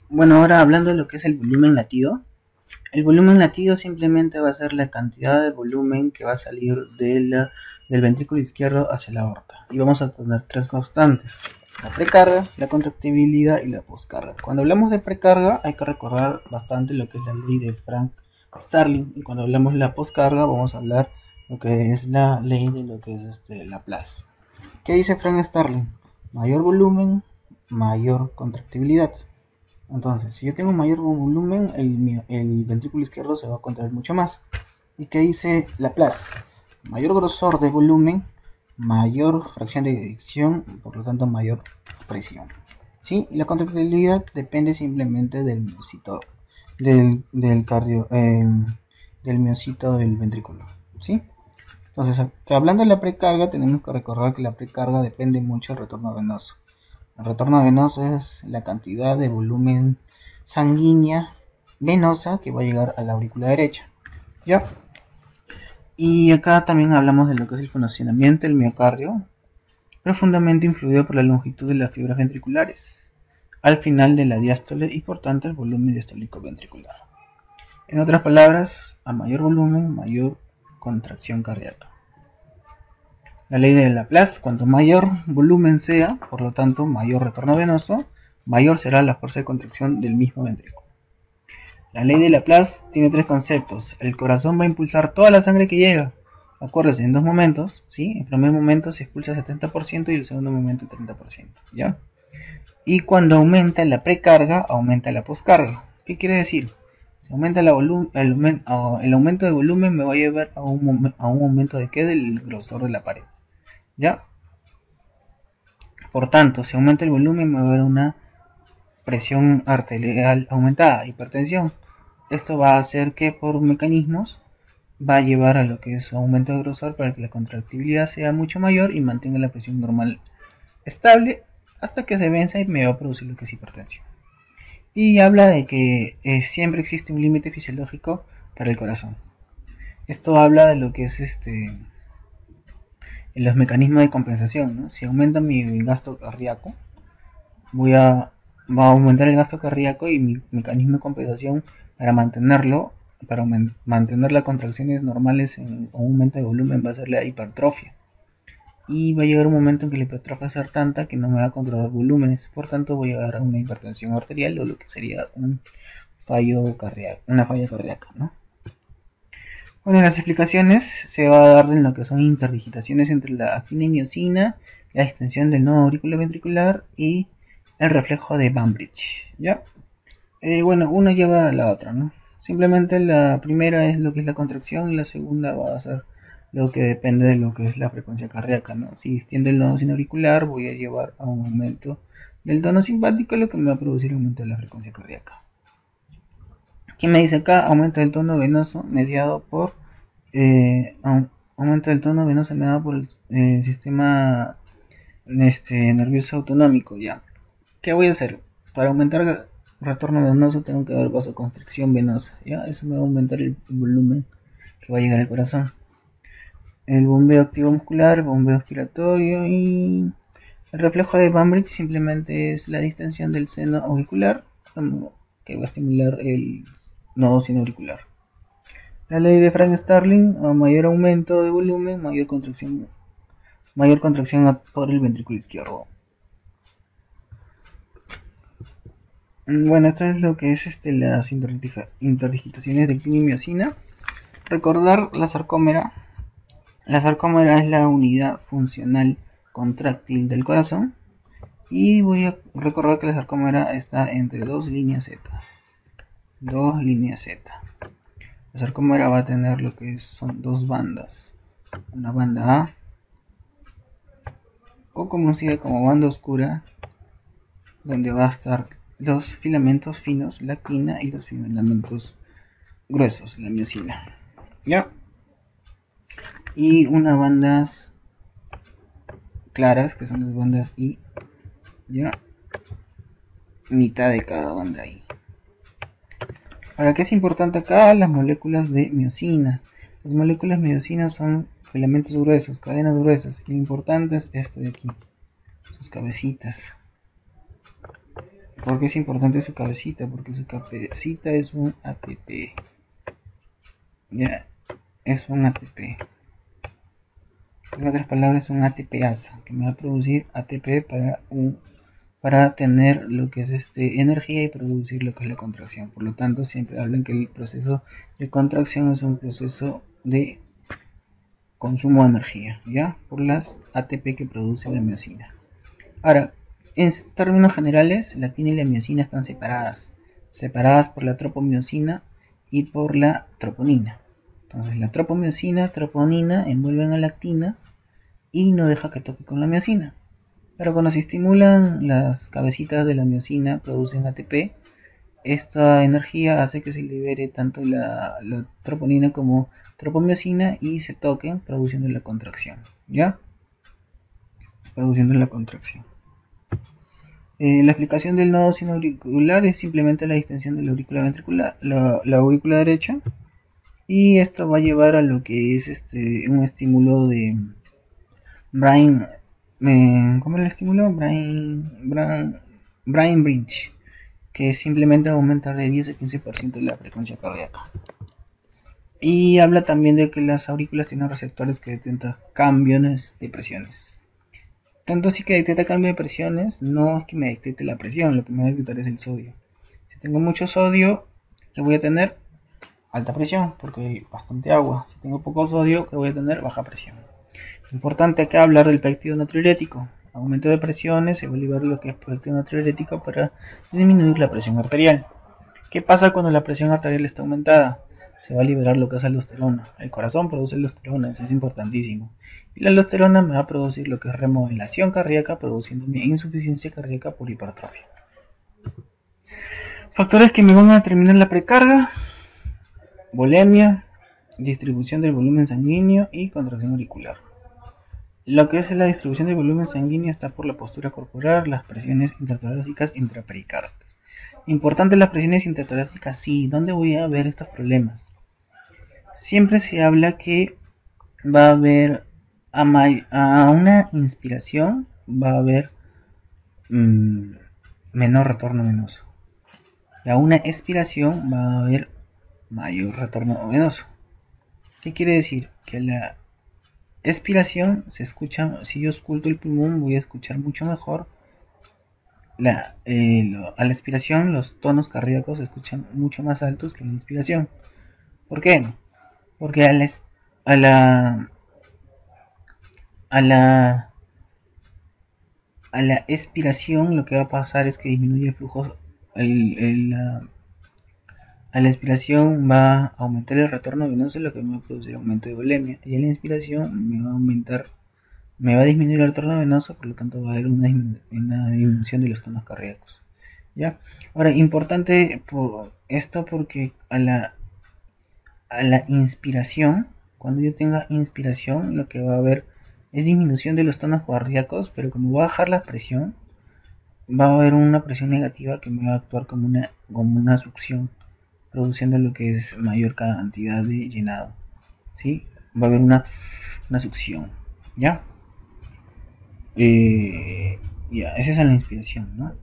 Bueno, ahora hablando de lo que es el volumen latido simplemente va a ser la cantidad de volumen que va a salir del ventrículo izquierdo hacia la aorta. Y vamos a tener tres constantes: la precarga, la contractibilidad y la poscarga. Cuando hablamos de precarga hay que recordar bastante lo que es la ley de Frank Starling. Y cuando hablamos de la poscarga vamos a hablar lo que es la ley de lo que es Laplace. ¿Qué dice Frank Starling? Mayor volumen, mayor contractibilidad. Entonces, si yo tengo un mayor volumen, el ventrículo izquierdo se va a contraer mucho más. ¿Y qué dice Laplace? Mayor grosor de volumen, mayor fracción de eyección, por lo tanto mayor presión. ¿Sí? Y la contractilidad depende simplemente del miocito, del miocito del ventrículo. ¿Sí? Entonces, hablando de la precarga, tenemos que recordar que la precarga depende mucho del retorno venoso. El retorno venoso es la cantidad de volumen sanguínea venosa que va a llegar a la aurícula derecha. ¿Ya? Y acá también hablamos de lo que es el funcionamiento del miocardio, profundamente influido por la longitud de las fibras ventriculares, al final de la diástole y por tanto el volumen diastólico ventricular. En otras palabras, a mayor volumen, mayor contracción cardíaca. La ley de Laplace: cuanto mayor volumen sea, por lo tanto mayor retorno venoso, mayor será la fuerza de contracción del mismo ventrículo. La ley de Laplace tiene tres conceptos. El corazón va a impulsar toda la sangre que llega. Acuérdense, en dos momentos, ¿sí? En el primer momento se expulsa el 70% y el segundo momento el 30%, ¿ya? Y cuando aumenta la precarga, aumenta la poscarga. ¿Qué quiere decir? Si aumenta el aumento de volumen me va a llevar a un aumento de ¿qué? Del grosor de la pared, ¿ya? Por tanto, si aumenta el volumen me va a haber una presión arterial aumentada, hipertensión. Esto va a hacer que por mecanismos va a llevar a lo que es aumento de grosor para que la contractibilidad sea mucho mayor y mantenga la presión normal estable hasta que se venza y me va a producir lo que es hipertensión. Y habla de que siempre existe un límite fisiológico para el corazón. Esto habla de lo que es en los mecanismos de compensación, ¿no? Si aumenta mi gasto cardíaco, va a aumentar el gasto cardíaco y mi mecanismo de compensación para mantenerlo, para mantener las contracciones normales en un aumento de volumen va a ser la hipertrofia. Y va a llegar un momento en que la hipertrofia va a ser tanta que no me va a controlar volúmenes, por tanto voy a llegar a una hipertensión arterial o lo que sería un fallo cardíaco, una falla cardíaca, ¿no? Bueno, en las explicaciones se va a dar en lo que son interdigitaciones entre la actina y miocina, la extensión del nodo auriculoventricular y el reflejo de Banbridge, ¿ya? Bueno, una lleva a la otra, ¿no? Simplemente la primera es lo que es la contracción y la segunda va a ser lo que depende de lo que es la frecuencia cardíaca, ¿no? Si extiendo el nodo sinauricular voy a llevar a un aumento del tono simpático, lo que me va a producir un aumento de la frecuencia cardíaca. ¿Qué me dice acá? Aumento del tono venoso mediado por aumento del tono venoso mediado por el sistema nervioso autonómico, ya. ¿Qué voy a hacer? Para aumentar el retorno venoso tengo que dar vasoconstricción venosa, ¿ya? Eso me va a aumentar el volumen que va a llegar al corazón. El bombeo activo muscular, el bombeo expiratorio y el reflejo de Banbridge simplemente es la distensión del seno auricular que va a estimular el nodo sinoauricular. La ley de Frank Starling: a mayor aumento de volumen, mayor contracción por el ventrículo izquierdo. Bueno, esto es lo que es las interdigitaciones de quimio-miocina. Recordar la sarcómera. La sarcómera es la unidad funcional contráctil del corazón. Y voy a recordar que la sarcómera está entre dos líneas Z. Dos líneas Z. La sarcómera va a tener lo que son dos bandas. Una banda A, o conocida como banda oscura, donde va a estar los filamentos finos, la actina, y los filamentos gruesos, la miocina, ¿ya? Y unas bandas claras, que son las bandas I, ¿ya? Mitad de cada banda I. Ahora, ¿qué es importante acá? Las moléculas de miocina. Las moléculas de miocina son filamentos gruesos, cadenas gruesas. Y lo importante es esto de aquí, sus cabecitas. ¿Por qué es importante su cabecita? Porque su cabecita es un ATP. Ya, es un ATP. En otras palabras, un ATPasa, que me va a producir ATP para tener lo que es energía y producir lo que es la contracción. Por lo tanto, siempre hablan que el proceso de contracción es un proceso de consumo de energía, ¿ya? Por las ATP que produce la miocina. Ahora, en términos generales, la actina y la miocina están separadas por la tropomiosina y por la troponina. Entonces, la tropomiosina, troponina envuelven a la actina y no deja que toque con la miocina. Pero cuando se estimulan las cabecitas de la miocina, producen ATP. Esta energía hace que se libere tanto la troponina como tropomiosina y se toquen, produciendo la contracción. ¿Ya? Produciendo la contracción. La explicación del nodo sinoauricular es simplemente la distensión de la aurícula ventricular, la aurícula derecha, y esto va a llevar a lo que es un estímulo de Brain, ¿cómo el estímulo? Brain Bridge, que es simplemente aumentar de 10 a 15% la frecuencia cardíaca. Y habla también de que las aurículas tienen receptores que detectan cambios de presiones. Tanto así que detecta cambio de presiones, no es que me detecte la presión, lo que me va a detectar es el sodio. Si tengo mucho sodio, que voy a tener alta presión, porque hay bastante agua. Si tengo poco sodio, que voy a tener baja presión. Importante acá hablar del péptido natriurético. Aumento de presiones, se va a liberar lo que es péptido natriurético para disminuir la presión arterial. ¿Qué pasa cuando la presión arterial está aumentada? Se va a liberar lo que es aldosterona. El corazón produce aldosterona, eso es importantísimo. Y la aldosterona me va a producir lo que es remodelación cardíaca, produciendo mi insuficiencia cardíaca por hipertrofia. Factores que me van a determinar la precarga: volemia, distribución del volumen sanguíneo y contracción auricular. Lo que es la distribución del volumen sanguíneo está por la postura corporal, las presiones intertorácicas e intrapericárdicas. Importante las presiones intertorácicas, sí. ¿Dónde voy a ver estos problemas? Siempre se habla que va a haber a una inspiración va a haber menor retorno venoso. Y a una expiración va a haber mayor retorno venoso. ¿Qué quiere decir? Que la expiración se escucha, si yo oculto el pulmón, voy a escuchar mucho mejor. A la expiración los tonos cardíacos se escuchan mucho más altos que en la inspiración. ¿Por qué? Porque a la expiración lo que va a pasar es que disminuye el flujo. A la expiración va a aumentar el retorno venoso, lo que me va a producir aumento de volemia. Y a la inspiración me va a disminuir el retorno venoso, por lo tanto va a haber una disminución de los tonos cardíacos. ¿Ya? Ahora, importante por esto porque a la inspiración, cuando yo tenga inspiración, lo que va a haber es disminución de los tonos cardíacos, pero como va a bajar la presión, va a haber una presión negativa que me va a actuar como una succión, produciendo lo que es mayor cantidad de llenado. ¿Sí? Va a haber una succión. ¿Ya? Ya, esa es la inspiración, ¿no?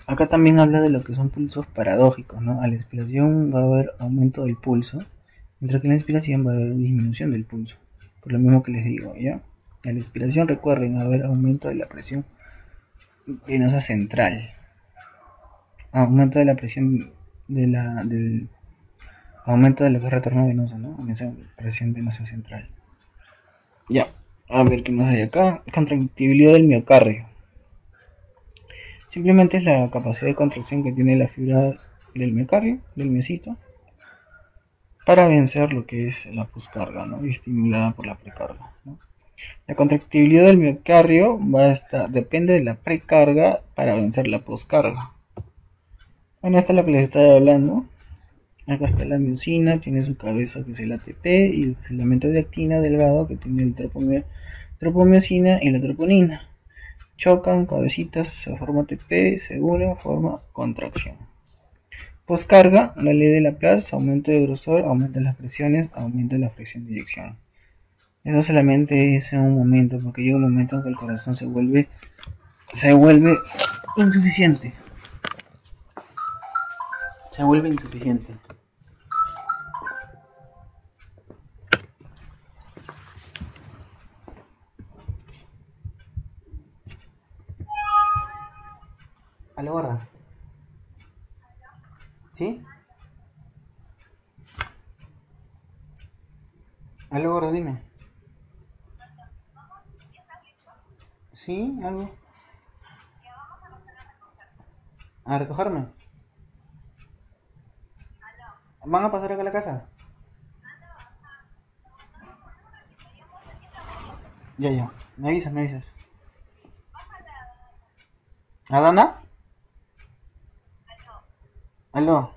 Acá también habla de lo que son pulsos paradójicos, ¿no? A la expiración va a haber aumento del pulso, mientras que en la inspiración va a haber disminución del pulso. Por lo mismo que les digo, ¿ya? A la expiración, recuerden, va a haber aumento de la presión venosa central. Aumento de la presión del aumento de lo que es retorno venoso, ¿no? Presión venosa central. Ya, a ver qué más hay acá. Contractibilidad del miocardio. Simplemente es la capacidad de contracción que tiene las fibras del miocardio, del miocito, para vencer lo que es la poscarga, ¿no? Estimulada por la precarga, ¿no? La contractibilidad del miocardio depende de la precarga para vencer la poscarga. Bueno, esta es la que les estaba hablando. Acá está la miocina, tiene su cabeza que es el ATP y el filamento de actina delgado que tiene el tropomiosina y la troponina. Chocan, cabecitas, se forma ATP, se une, forma contracción. Poscarga, la ley de Laplace, aumento de grosor, aumenta las presiones, aumenta la fricción de eyección. Eso solamente es en un momento, porque llega un momento en que el corazón se vuelve insuficiente. Se vuelve insuficiente. ¿Aló, gorda? ¿Sí? ¿Aló, gorda? Dime. ¿Sí? ¿Algo? ¿A recogerme? ¿Van a pasar acá a la casa? Ya, ya. Me avisas, me avisas. ¿Adana? ¿Aló?